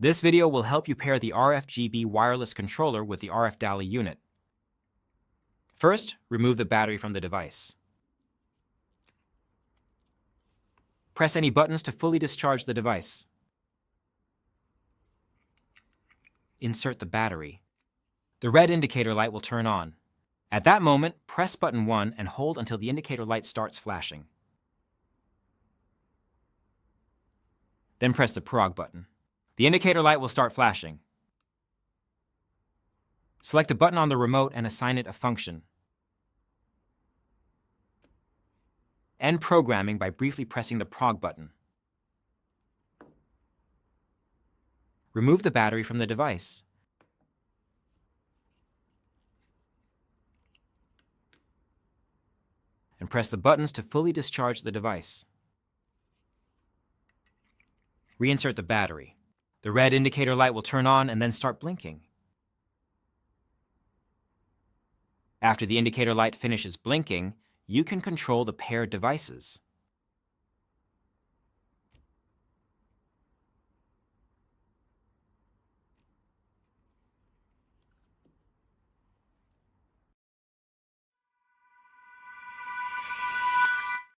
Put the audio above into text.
This video will help you pair the RFGB wireless controller with the RFDALI unit. First, remove the battery from the device. Press any buttons to fully discharge the device. Insert the battery. The red indicator light will turn on. At that moment, press button 1 and hold until the indicator light starts flashing. Then press the prog button. The indicator light will start flashing. Select a button on the remote and assign it a function. End programming by briefly pressing the prog button. Remove the battery from the device. And press the buttons to fully discharge the device. Reinsert the battery. The red indicator light will turn on and then start blinking. After the indicator light finishes blinking, you can control the paired devices.